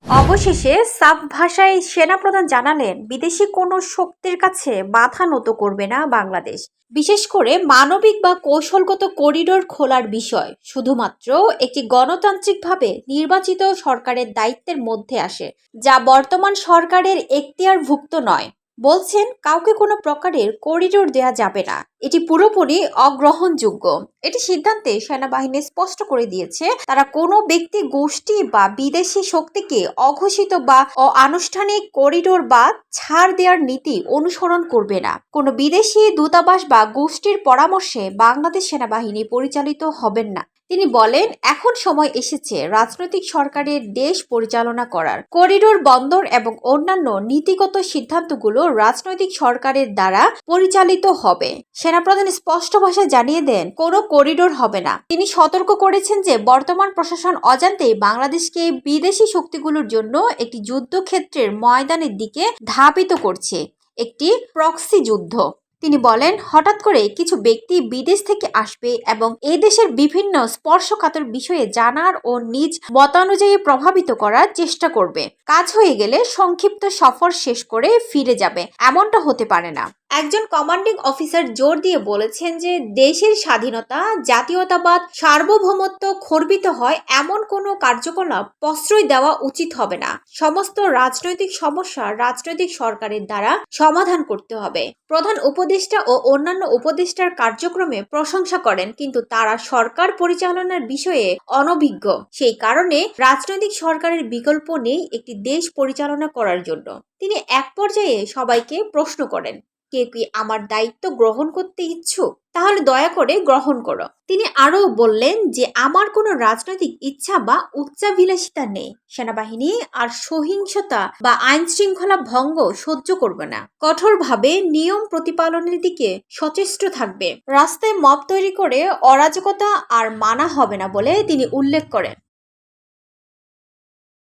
অবশেষে সাফ ভাষায় সেনাপ্রধান জানালেন বিদেশি কোনো শক্তির কাছে মাথা নত করবে না বাংলাদেশ। বিশেষ করে মানবিক বা কৌশলগত করিডোর খোলার বিষয় শুধুমাত্র একটি গণতান্ত্রিকভাবে নির্বাচিত সরকারের দায়িত্বের মধ্যে আসে, যা বর্তমান সরকারের এখতিয়ারভুক্ত নয়। বলছেন কাউকে কোনো প্রকারের করিডোর দেয়া যাবে না, এটি পুরোপুরি অগ্রহণযোগ্য। এটি সিদ্ধান্তে সেনাবাহিনী স্পষ্ট করে দিয়েছে তারা কোনো ব্যক্তি গোষ্ঠী বা বিদেশি শক্তিকে অঘোষিত বা অনানুষ্ঠানিক করিডোর বা ছাড় দেওয়ার নীতি অনুসরণ করবে না। কোনো বিদেশি দূতাবাস বা গোষ্ঠীর পরামর্শে বাংলাদেশ সেনাবাহিনী পরিচালিত হবেন না। তিনি বলেন, এখন সময় এসেছে রাজনৈতিক সরকারের দেশ পরিচালনা করার। করিডোর বন্দর এবং অন্যান্য নীতিগত সিদ্ধান্তগুলো রাজনৈতিক সরকারের দ্বারা পরিচালিত হবে। সেনাপ্রধান স্পষ্ট ভাষায় জানিয়ে দেন কোনো করিডোর হবে না। তিনি সতর্ক করেছেন যে বর্তমান প্রশাসন অজান্তেই বাংলাদেশকে বিদেশি শক্তিগুলোর জন্য একটি যুদ্ধক্ষেত্রের ময়দানের দিকে ধাবিত করছে, একটি প্রক্সি যুদ্ধ। তিনি বলেন, হঠাৎ করে কিছু ব্যক্তি বিদেশ থেকে আসবে এবং এই দেশের বিভিন্ন স্পর্শকাতর বিষয়ে জানার ও নিজ মতানুযায়ী প্রভাবিত করার চেষ্টা করবে। কাজ হয়ে গেলে সংক্ষিপ্ত সফর শেষ করে ফিরে যাবে, এমনটা হতে পারে না। একজন কমান্ডিং অফিসার জোর দিয়ে বলেছেন যে দেশের স্বাধীনতা, জাতীয়তাবাদ, সার্বভৌমত্ব খর্বিত হয় এমন কোনো কার্যকলাপ প্রশ্রয় দেওয়া উচিত হবে না। সমস্ত রাজনৈতিক সমস্যা রাজনৈতিক সরকারের দ্বারা সমাধান করতে হবে। প্রধান উপদেষ্টা ও অন্যান্য উপদেষ্টার কার্যক্রমে প্রশংসা করেন, কিন্তু তারা সরকার পরিচালনার বিষয়ে অনভিজ্ঞ। সেই কারণে রাজনৈতিক সরকারের বিকল্প নেই একটি দেশ পরিচালনা করার জন্য। তিনি এক পর্যায়ে সবাইকে প্রশ্ন করেন, কেউ কি আমার দায়িত্ব গ্রহণ করতে ইচ্ছুক? তাহলে দয়া করে গ্রহণ করো। তিনি আরো বললেন যে আমার কোনো রাজনৈতিক ইচ্ছা বা উচ্চাভিলাষিতা নেই। সেনাবাহিনী আর সহিংসতা বা আইন শৃঙ্খলা ভঙ্গ সহ্য করবে না। কঠোরভাবে নিয়ম প্রতিপালনের দিকে সচেষ্ট থাকবে। রাস্তায় মব তৈরি করে অরাজকতা আর মানা হবে না বলে তিনি উল্লেখ করেন।